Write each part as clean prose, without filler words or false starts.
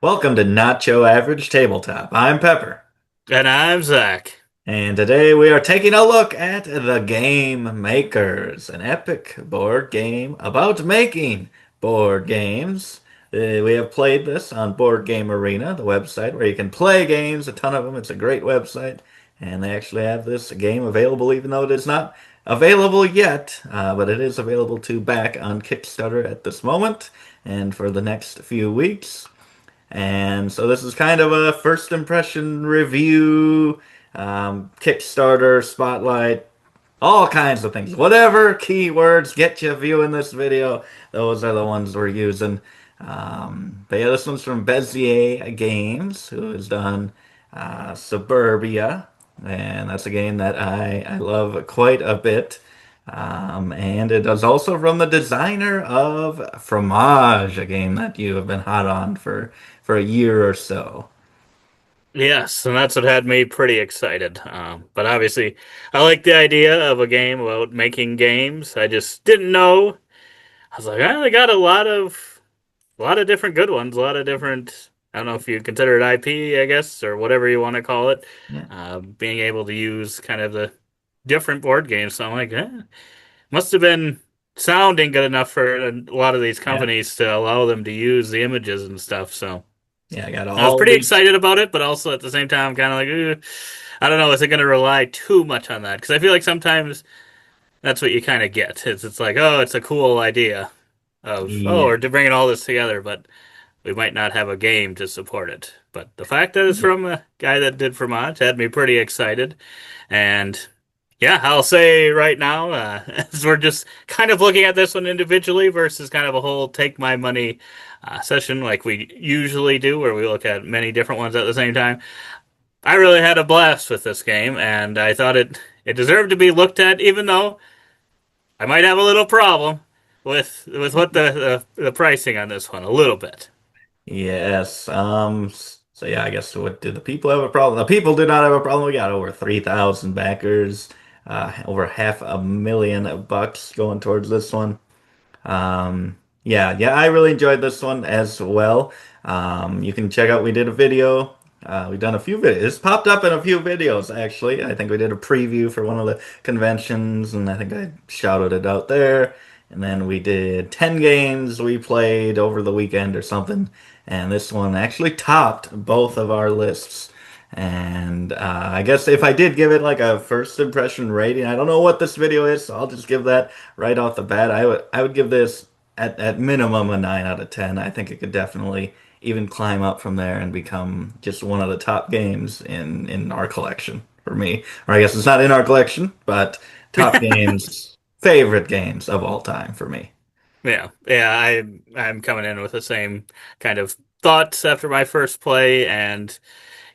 Welcome to Nacho Average Tabletop. I'm Pepper, And I'm Zach. and today we are taking a look at The Game Makers, an epic board game about making board games. We have played this on Board Game Arena, the website where you can play games, a ton of them. It's a great website, and they actually have this game available, even though it is not available yet, but it is available to back on Kickstarter at this moment and for the next few weeks. And so this is kind of a first impression review, Kickstarter, spotlight, all kinds of things. Whatever keywords get you viewing this video, those are the ones we're using. But yeah, this one's from Bezier Games, who has done Suburbia, and that's a game that I love quite a bit. And it is also from the designer of Fromage, a game that you have been hot on for a year or so. Yes, and that's what had me pretty excited. But obviously, I like the idea of a game about making games. I just didn't know. I was like, they got a lot of different good ones, a lot of different. I don't know if you consider it IP, I guess, or whatever you want to call it. Yeah. Being able to use kind of the different board games. So I'm like, must have been sounding good enough for a lot of these Yeah. companies to allow them to use the images and stuff. So. Yeah, I got I was all pretty these. excited about it, but also at the same time, kind of like, I don't know, is it going to rely too much on that? Because I feel like sometimes that's what you kind of get. It's like, oh, it's a cool idea of, oh, Yeah. we're bringing all this together, but we might not have a game to support it. But the fact that it's Yeah. from a guy that did Fromage had me pretty excited. And yeah, I'll say right now, as we're just kind of looking at this one individually versus kind of a whole take my money session like we usually do, where we look at many different ones at the same time. I really had a blast with this game, and I thought it deserved to be looked at, even though I might have a little problem with what the pricing on this one a little bit. Yes. So yeah, I guess what did the people have a problem? The people did not have a problem. We got over 3,000 backers, over half a million bucks going towards this one. Yeah, I really enjoyed this one as well. You can check out, we did a video. We've done a few videos. It's popped up in a few videos, actually. I think we did a preview for one of the conventions, and I think I shouted it out there. And then we did 10 games we played over the weekend or something. And this one actually topped both of our lists. And I guess if I did give it like a first impression rating, I don't know what this video is, so I'll just give that right off the bat. I would give this at minimum a 9 out of 10. I think it could definitely even climb up from there and become just one of the top games in our collection for me. Or I guess it's not in our collection, but top games, favorite games of all time for me. Yeah, I'm coming in with the same kind of thoughts after my first play, and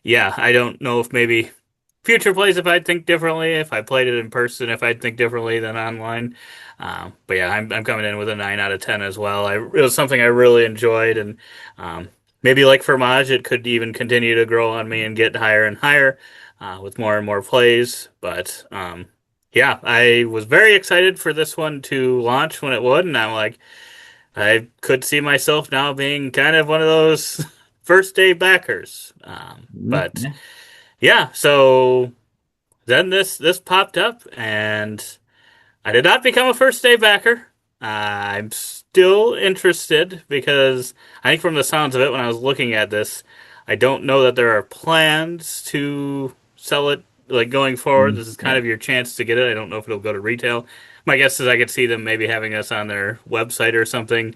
yeah, I don't know if maybe future plays if I'd think differently, if I played it in person, if I'd think differently than online. But yeah, I'm coming in with a 9 out of 10 as well. It was something I really enjoyed, and maybe like Fromage, it could even continue to grow on me and get higher and higher with more and more plays. But yeah, I was very excited for this one to launch when it would, and I'm like, I could see myself now being kind of one of those first day backers. But Yeah. yeah, so then this popped up, and I did not become a first day backer. I'm still interested because I think from the sounds of it, when I was looking at this, I don't know that there are plans to sell it like going forward. This is kind Yeah. of your chance to get it. I don't know if it'll go to retail. My guess is I could see them maybe having this on their website or something,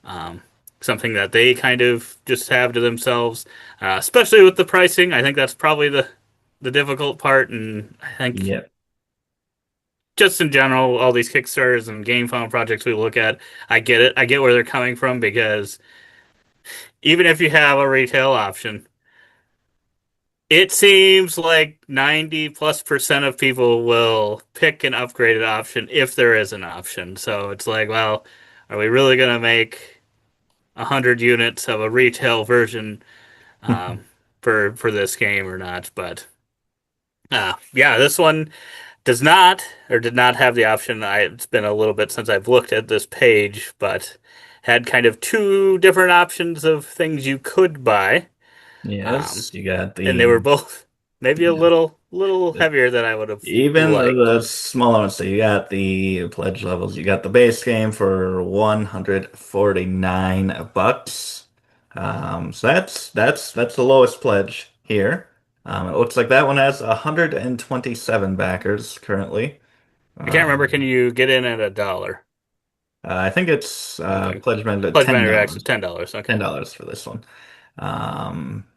um, something that they kind of just have to themselves. Especially with the pricing, I think that's probably the difficult part, and I think Yeah. just in general, all these Kickstarters and game found projects we look at, I get it. I get where they're coming from because even if you have a retail option, it seems like 90 plus percent of people will pick an upgraded option if there is an option. So it's like, well, are we really going to make 100 units of a retail version um, for this game or not? But yeah, this one does not or did not have the option. It's been a little bit since I've looked at this page, but had kind of two different options of things you could buy. Um, Yes, you got and they were the both maybe a yeah. little heavier than I would have Even liked. the smaller ones. So you got the pledge levels. You got the base game for 149 bucks. So that's the lowest pledge here. It looks like that one has 127 backers currently. I can't remember. Um, Can you get in at $1? I think it's Okay. pledge amount at Pledge ten Manor is dollars. $10. Okay. $10 for this one.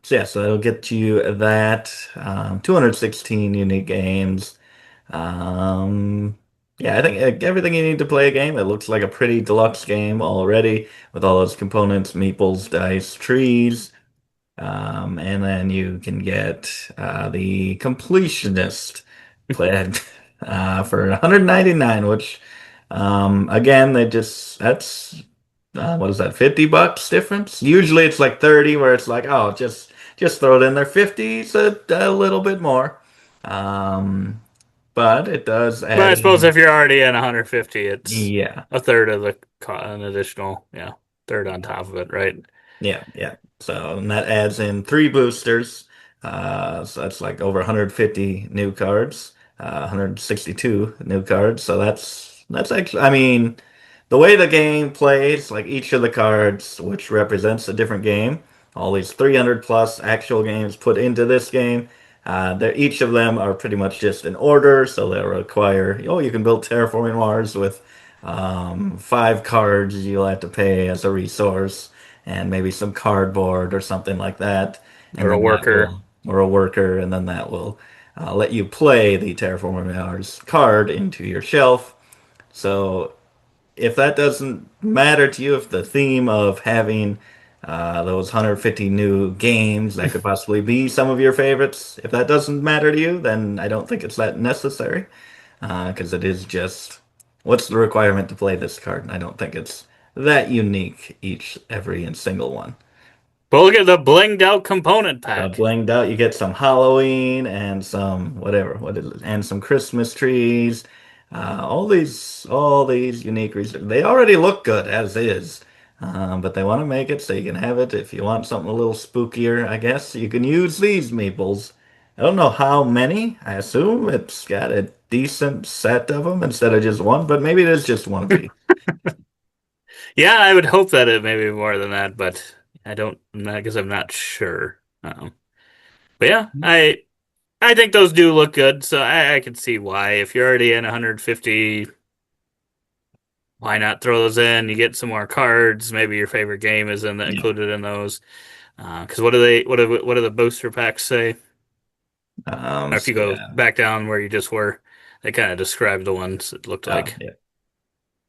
So yeah, so it'll get you that 216 unique games. Um, yeah, I think everything you need to play a game. It looks like a pretty deluxe game already with all those components, meeples, dice, trees. And then you can get the completionist plan for 199, which again they just that's what is that, 50 bucks difference? Usually it's like 30 where it's like, oh, just throw it in there. 50 is a little bit more. Um, but it does But add I suppose in, if you're already in 150, it's yeah. a third of an additional, yeah, third on top of it, right? Yeah, yeah. So and that adds in three boosters. So that's like over 150 new cards, 162 new cards. So that's actually, I mean, the way the game plays, like each of the cards, which represents a different game, all these 300 plus actual games put into this game, each of them are pretty much just in order. So they'll require, oh, you can build Terraforming Mars with five cards you'll have to pay as a resource and maybe some cardboard or something like that, and Or a then that worker. will, or a worker, and then that will let you play the Terraforming Mars card into your shelf. So if that doesn't matter to you, if the theme of having those 150 new games that could possibly be some of your favorites, if that doesn't matter to you, then I don't think it's that necessary because it is just what's the requirement to play this card? And I don't think it's that unique every and single one. But look at the blinged out component pack. Blinged out, you get some Halloween and some whatever, what is it, and some Christmas trees. All these unique reasons. They already look good as is, but they want to make it so you can have it if you want something a little spookier. I guess you can use these meeples. I don't know how many. I assume it's got a decent set of them instead of just one, but maybe it is just one of these. Yeah, I would hope that it may be more than that, but I guess I'm not sure. But yeah, I think those do look good, so I can see why. If you're already in 150, why not throw those in? You get some more cards. Maybe your favorite game is Yeah. included in those. Because what do the booster packs say? Or if So you go yeah. back down where you just were, they kind of describe the ones it looked Oh, like yeah.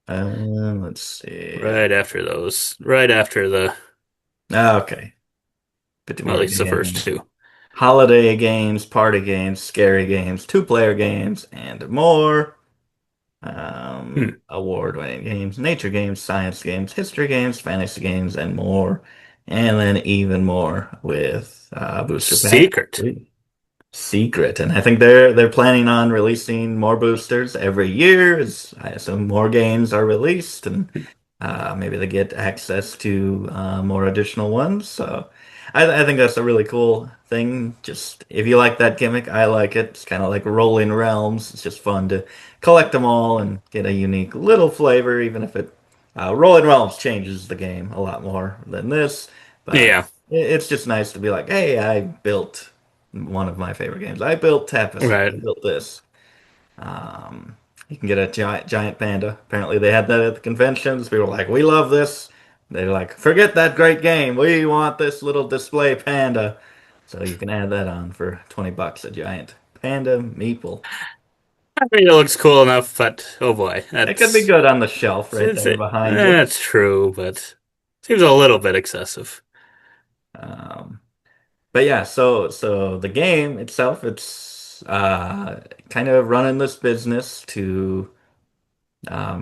Let's see. right after those, right after the, Okay. Bit well, at more least the first games. two. Holiday games, party games, scary games, two-player games, and more. Hmm. Award-winning games, nature games, science games, history games, fantasy games, and more. And then even more with booster pack. Secret. Secret, and I think they're planning on releasing more boosters every year, as I assume more games are released, and maybe they get access to more additional ones. So I think that's a really cool thing. Just if you like that gimmick, I like it. It's kind of like Rolling Realms. It's just fun to collect them all and get a unique little flavor, even if it Rolling Realms changes the game a lot more than this, but Yeah, it's just nice to be like, hey, I built one of my favorite games. I built Tapestry. right. I built this. Um, you can get a giant panda. Apparently, they had that at the conventions. People were like, "We love this." They're like, "Forget that great game. We want this little display panda." So you can add that on for 20 bucks, a giant panda meeple. I mean, it looks cool enough, but oh boy, It could be good on the shelf right there behind you. that's true, but seems a little bit excessive. Um, but yeah, so the game itself, it's kind of running this business to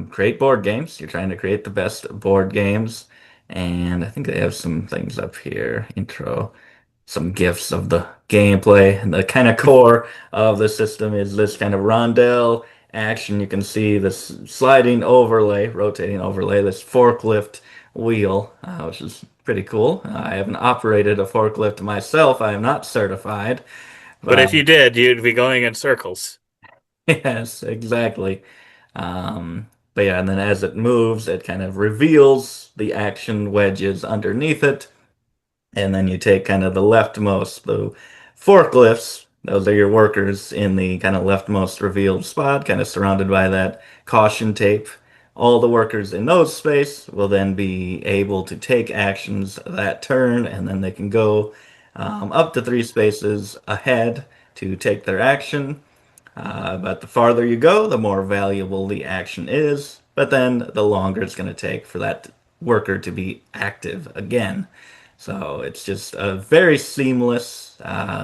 create board games. You're trying to create the best board games. And I think they have some things up here. Intro, some gifs of the gameplay. And the kind of core of the system is this kind of rondel action. You can see this sliding overlay, rotating overlay, this forklift wheel, which is pretty cool. I haven't operated a forklift myself. I am not certified, But but if you did, you'd be going in circles. yes, exactly. But yeah, and then as it moves, it kind of reveals the action wedges underneath it. And then you take kind of the leftmost, the forklifts, those are your workers in the kind of leftmost revealed spot, kind of surrounded by that caution tape. All the workers in those space will then be able to take actions that turn, and then they can go up to three spaces ahead to take their action. But the farther you go, the more valuable the action is. But then the longer it's going to take for that worker to be active again. So it's just a very seamless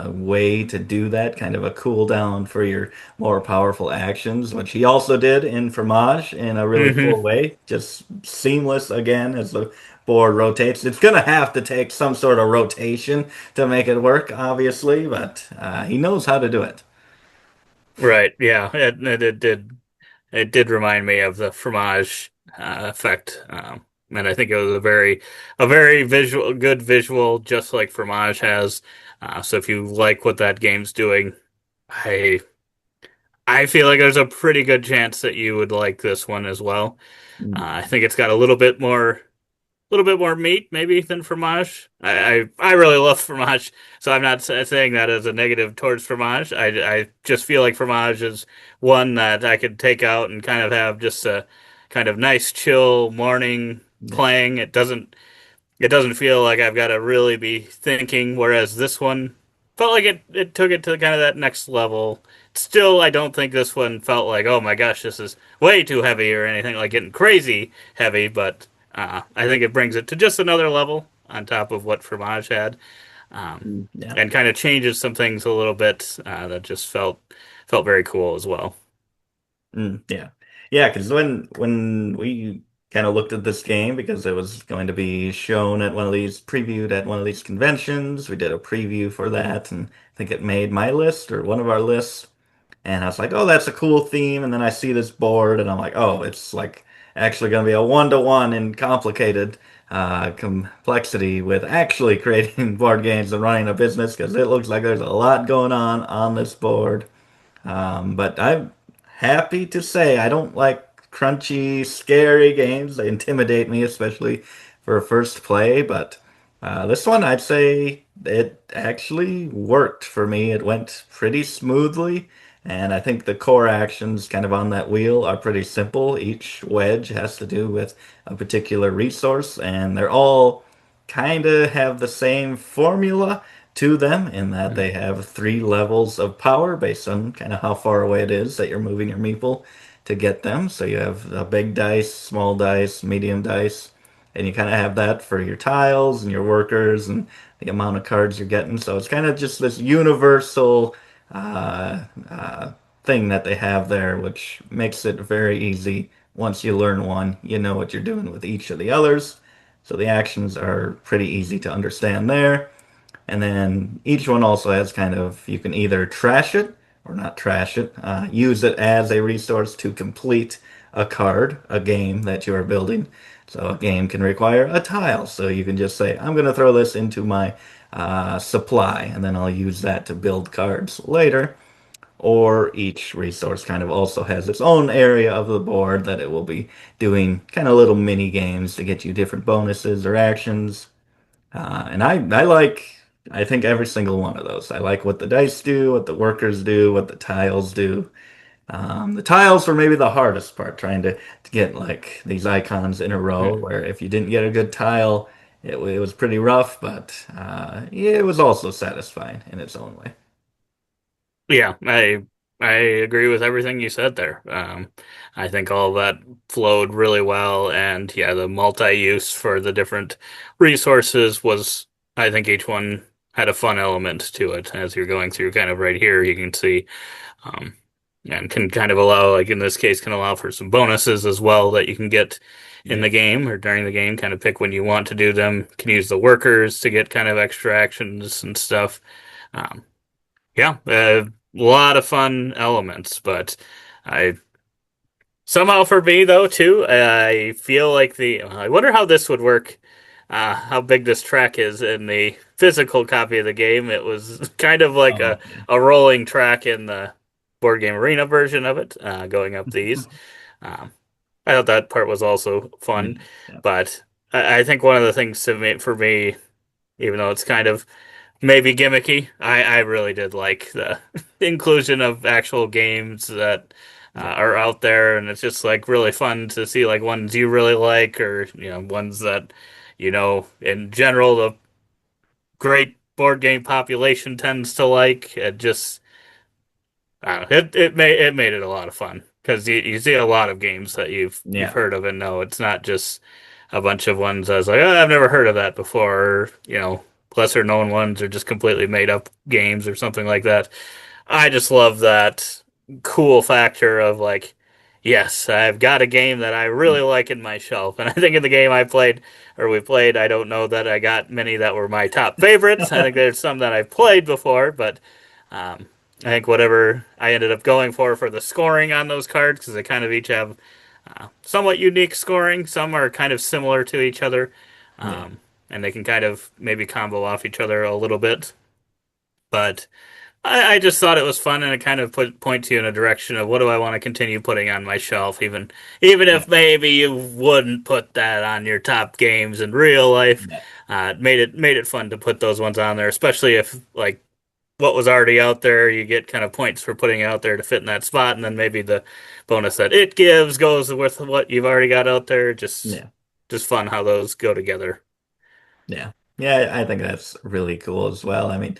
way to do that, kind of a cooldown for your more powerful actions, which he also did in Fromage in a really Hmm. cool way. Just seamless again as the board rotates. It's going to have to take some sort of rotation to make it work, obviously, but he knows how to do it. Right. Yeah. It did remind me of the fromage effect. And I think it was a very good visual, just like Fromage has. So if you like what that game's doing, I I feel like there's a pretty good chance that you would like this one as well. I think it's got a little bit more meat maybe than Fromage. I really love Fromage, so I'm not saying that as a negative towards Fromage. I just feel like Fromage is one that I could take out and kind of have just a kind of nice chill morning Yeah. playing. It doesn't feel like I've got to really be thinking, whereas this one felt like it took it to kind of that next level. Still, I don't think this one felt like, oh my gosh, this is way too heavy or anything like getting crazy heavy, but I think it brings it to just another level on top of what Fromage had, um, Yeah. and kind of changes some things a little bit that just felt very cool as well. Yeah. Yeah, because when we kind of looked at this game because it was going to be shown at one of these previewed at one of these conventions, we did a preview for that and I think it made my list or one of our lists. And I was like, oh, that's a cool theme. And then I see this board and I'm like, oh, it's like actually going to be a one-to-one in complicated complexity with actually creating board games and running a business because it looks like there's a lot going on this board. But I'm happy to say I don't like crunchy, scary games. They intimidate me, especially for a first play. But this one, I'd say it actually worked for me. It went pretty smoothly. And I think the core actions kind of on that wheel are pretty simple. Each wedge has to do with a particular resource, and they're all kind of have the same formula to them in that they have three levels of power based on kind of how far away it is that you're moving your meeple to get them. So you have a big dice, small dice, medium dice, and you kind of have that for your tiles and your workers and the amount of cards you're getting. So it's kind of just this universal uh, uh, thing that they have there, which makes it very easy. Once you learn one, you know what you're doing with each of the others. So the actions are pretty easy to understand there. And then each one also has kind of, you can either trash it or not trash it, use it as a resource to complete a card, a game that you are building. So a game can require a tile. So you can just say, I'm going to throw this into my supply, and then I'll use that to build cards later. Or each resource kind of also has its own area of the board that it will be doing kind of little mini games to get you different bonuses or actions. And I like I think every single one of those. I like what the dice do, what the workers do, what the tiles do. The tiles were maybe the hardest part, trying to get like these icons in a row. Where if you didn't get a good tile, it was pretty rough, but yeah, it was also satisfying in its own way. Yeah, I agree with everything you said there. I think all of that flowed really well, and yeah, the multi-use for the different resources was, I think each one had a fun element to it. As you're going through, kind of right here, you can see, um, and can kind of allow, like in this case, can allow for some bonuses as well that you can get in Yeah. the game or during the game. Kind of pick when you want to do them. Can use the workers to get kind of extra actions and stuff. Um, yeah, a lot of fun elements, but I Somehow for me though too, I feel like I wonder how this would work, how big this track is in the physical copy of the game. It was kind of like Oh, yeah. a rolling track in the board game arena version of it, going up these. Um, I thought that part was also Yeah. fun, Yeah. but I think one of the things for me, even though it's kind of maybe gimmicky. I really did like the inclusion of actual games that Yeah. are out there, and it's just like really fun to see like ones you really like, or ones that in general the great board game population tends to like. It just I don't know, it made it a lot of fun because you see a lot of games that you've Yeah. heard of and know it's not just a bunch of ones I was like, oh, I've never heard of that before, or, lesser known ones or just completely made up games or something like that. I just love that cool factor of like, yes, I've got a game that I really like in my shelf. And I think in the game I played or we played, I don't know that I got many that were my top favorites. I think there's some that I've played before, but um, I think whatever I ended up going for the scoring on those cards, because they kind of each have somewhat unique scoring. Some are kind of similar to each other, Yeah. um, and they can kind of maybe combo off each other a little bit. But I just thought it was fun, and it kind of points you in a direction of what do I want to continue putting on my shelf, even Yeah. if maybe you wouldn't put that on your top games in real life. Yeah. It made it fun to put those ones on there, especially if like what was already out there, you get kind of points for putting it out there to fit in that spot, and then maybe the bonus that it gives goes with what you've already got out there. Yeah. Just fun how those go together. Yeah. Yeah, I think that's really cool as well. I mean,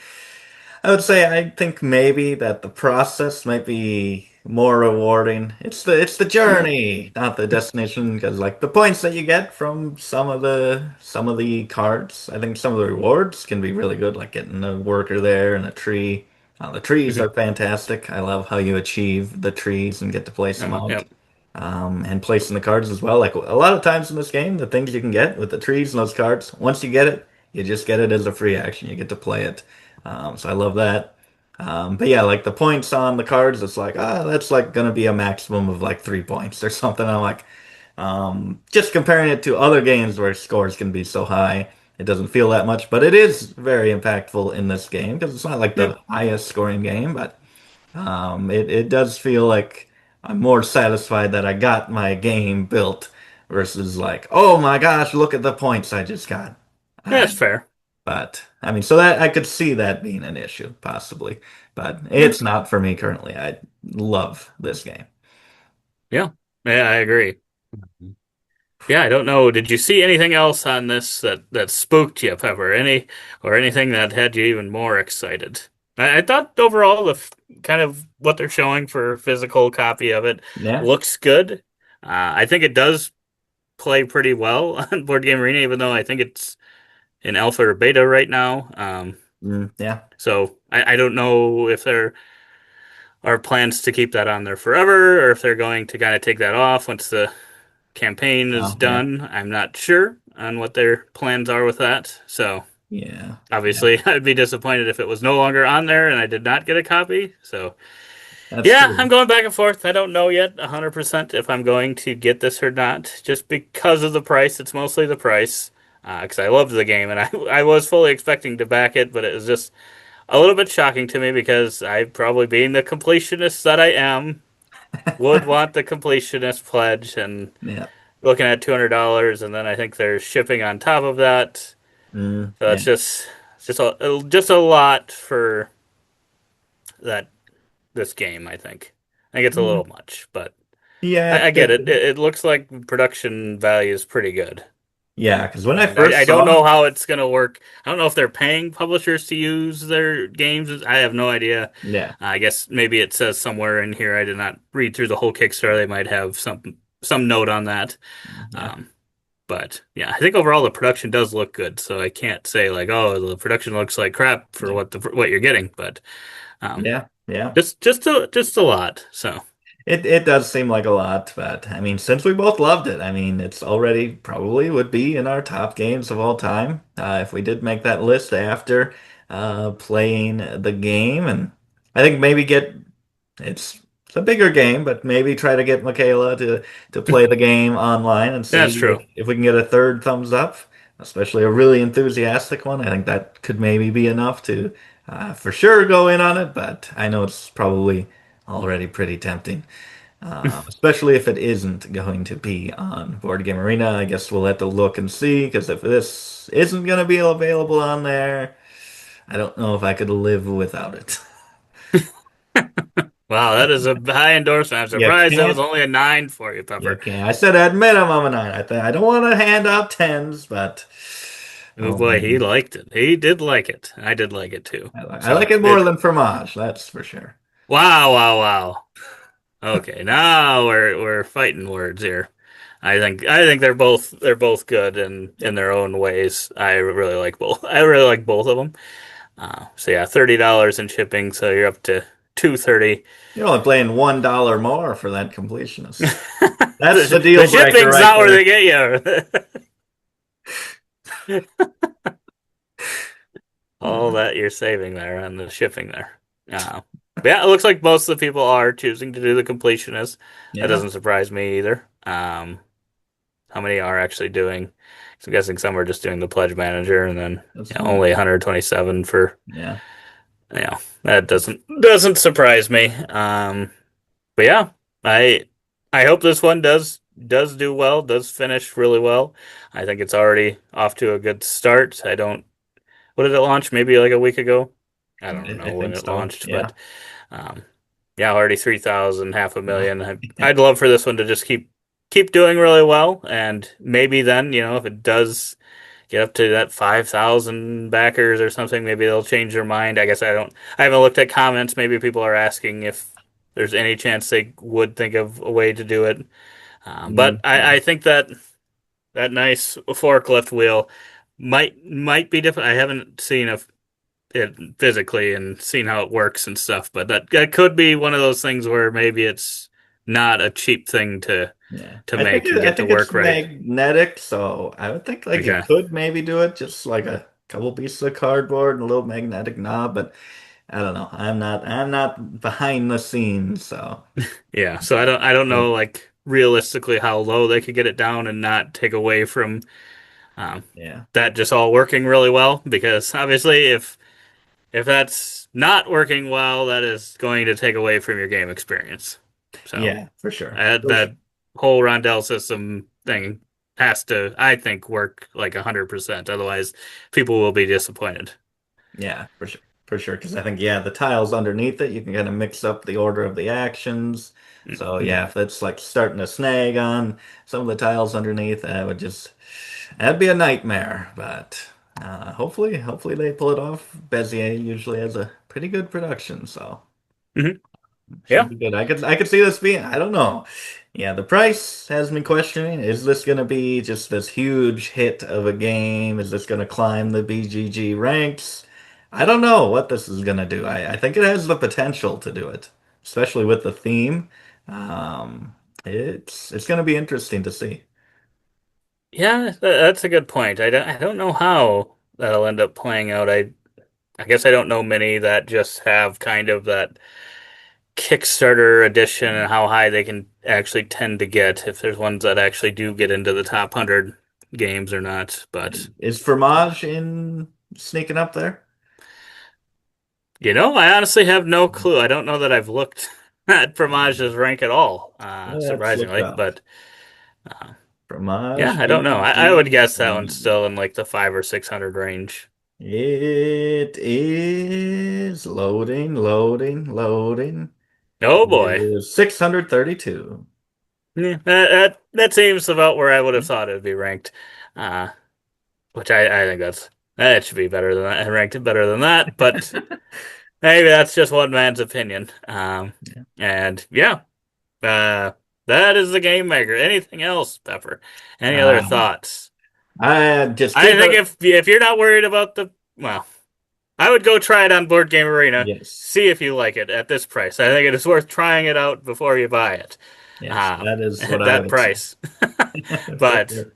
I would say I think maybe that the process might be more rewarding. It's the journey, not the destination, because like the points that you get from some of the cards, I think some of the rewards can be really good, like getting a worker there and a tree. The trees Mhm. are fantastic. I love how you achieve the trees and get to place them out. Yep. And placing the cards as well. Like a lot of times in this game, the things you can get with the trees and those cards, once you get it, you just get it as a free action. You get to play it. So I love that. But yeah, like the points on the cards, it's like, that's like gonna be a maximum of like 3 points or something. I'm like, just comparing it to other games where scores can be so high, it doesn't feel that much, but it is very impactful in this game because it's not like the Yep. highest scoring game, but it does feel like I'm more satisfied that I got my game built versus like, oh my gosh, look at the points I just got. Yeah, Uh, that's fair. but I mean, so that I could see that being an issue possibly, but Yeah. it's not for me currently. I love this game. Yeah. Yeah, I agree. Yeah, I don't know. Did you see anything else on this that spooked you, Pepper? Anything that had you even more excited? I thought overall kind of what they're showing for a physical copy of it Yeah. looks good. I think it does play pretty well on Board Game Arena, even though I think it's in alpha or beta right now. Yeah. So I don't know if there are plans to keep that on there forever, or if they're going to kind of take that off once the campaign is Oh, yeah. done. I'm not sure on what their plans are with that. So Yeah. Yeah. obviously, I'd be disappointed if it was no longer on there and I did not get a copy. So That's yeah, true. I'm going back and forth. I don't know yet 100% if I'm going to get this or not, just because of the price. It's mostly the price. Because I loved the game and I was fully expecting to back it, but it was just a little bit shocking to me because I, probably being the completionist that I am, would want the completionist pledge, and Yeah. looking at $200, and then I think there's shipping on top of that. So Yeah. it's just a lot for that this game. I think it's a Mm. little much, but Yeah, I it get could it. be. It looks like production value is pretty good, Yeah, because when I and I first don't saw, know how it's gonna work. I don't know if they're paying publishers to use their games. I have no idea. yeah, I guess maybe it says somewhere in here. I did not read through the whole Kickstarter. They might have some note on that. yeah, Um, But yeah, I think overall the production does look good. So I can't say like, oh, the production looks like crap for yeah, what you're getting. But um, yeah, yeah. just a lot. So It does seem like a lot, but I mean, since we both loved it, I mean, it's already probably would be in our top games of all time if we did make that list after playing the game, and I think maybe get it's It's a bigger game, but maybe try to get Michaela to play the game online and That's see true. if we can get a third thumbs up, especially a really enthusiastic one. I think that could maybe be enough to for sure go in on it, but I know it's probably already pretty tempting. Especially if it isn't going to be on Board Game Arena. I guess we'll have to look and see, because if this isn't going to be available on there, I don't know if I could live without it. Wow, that is a high endorsement. I'm You surprised that was can't. only a 9 for you, You Pepper. can't. I said at minimum a nine. I don't want to hand out tens, but Oh oh boy, he man, liked it. He did like it. I did like it too. I like So it more it. than Fromage. That's for sure. Wow, wow, wow. Okay, now we're fighting words here. I think they're both good in their own ways. I really like both. I really like both of them. So yeah, $30 in shipping, so you're up to 230. You're only playing $1 more for that completionist. That's the The deal breaker shipping's right not where there. they get you. All Uh, that you're saving there on the shipping there. But yeah, it looks like most of the people are choosing to do the completionist. That yeah, doesn't surprise me either. How many are actually doing? So I'm guessing some are just doing the pledge manager, and then that's only 127 for yeah, that doesn't surprise me. But yeah, I I hope this one does do well, does finish really well. I think it's already off to a good start. I don't. What did it launch? Maybe like a week ago. I don't I know when think it so. launched, Yeah. but um, yeah, already 3,000, half a Uh, million. I'd love for this one to just keep doing really well, and maybe then, if it does get up to that 5,000 backers or something, maybe they'll change their mind. I guess I haven't looked at comments. Maybe people are asking if there's any chance they would think of a way to do it. But yeah, I think that nice forklift wheel might be different. I haven't seen it physically and seen how it works and stuff, but that could be one of those things where maybe it's not a cheap thing to yeah. to I think make and I get to think it's work right. magnetic, so I would think like you Okay. could maybe do it just like a couple pieces of cardboard and a little magnetic knob, but I don't know. I'm not behind the scenes, so Yeah, so I don't know like realistically how low they could get it down and not take away from um, yeah. that just all working really well because obviously if that's not working well, that is going to take away from your game experience. So Yeah, for sure. that whole rondelle system thing has to, I think, work like 100%. Otherwise, people will be disappointed. Yeah, for sure. For sure. Because I think, yeah, the tiles underneath it, you can kind of mix up the order of the actions. So, Mhm. yeah, if it's like starting to snag on some of the tiles underneath, that'd be a nightmare. But hopefully they pull it off. Bezier usually has a pretty good production, so. Mhm. Should Yeah. be good. I could see this being, I don't know. Yeah, the price has me questioning. Is this going to be just this huge hit of a game? Is this going to climb the BGG ranks? I don't know what this is going to do. I think it has the potential to do it, especially with the theme. It's going to be interesting to see. Yeah, that's a good point. I don't know how that'll end up playing out. I guess I don't know many that just have kind of that Kickstarter edition and how high they can actually tend to get if there's ones that actually do get into the top 100 games or not. But Is Fromage in sneaking up there? I honestly have no clue. I don't know that I've looked at Fromage's rank at all, Let's look surprisingly. up. But uh, yeah, Fromage I don't know. I would BGG. guess that one's still in like the 500 or 600 range. It is loading, loading, loading. It Oh boy. is 632. Yeah, that seems about where I would have thought it would be ranked. Uh, which I think that should be better than that, ranked better than that, but maybe that's just one man's opinion. Yeah. And yeah, uh, that is the game maker. Anything else, Pepper? Any other Um, thoughts? I just I keep think it. if you're not worried about well, I would go try it on Board Game Arena, Yes. see if you like it at this price. I think it is worth trying it out before you buy it. Yes, Uh, that is what at I that would say. price. For But sure.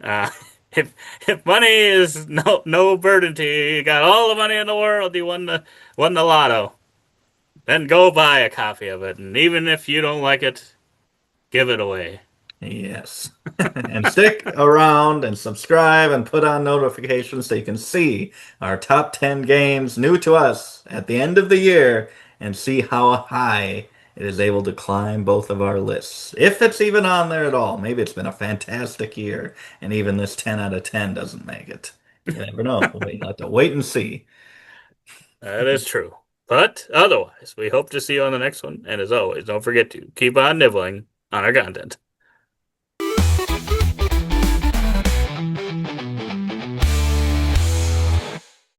if money is no burden to you, you got all the money in the world, you won the lotto. then go buy a copy of it. And even if you don't like it, give it away. Yes. And stick around and subscribe and put on notifications so you can see our top 10 games new to us at the end of the year and see how high it is able to climb both of our lists. If it's even on there at all. Maybe it's been a fantastic year and even this 10 out of 10 doesn't make it. You never know. We'll have to wait and see. That is true. But otherwise, we hope to see you on the next one. And as always, don't forget to keep on nibbling on our content.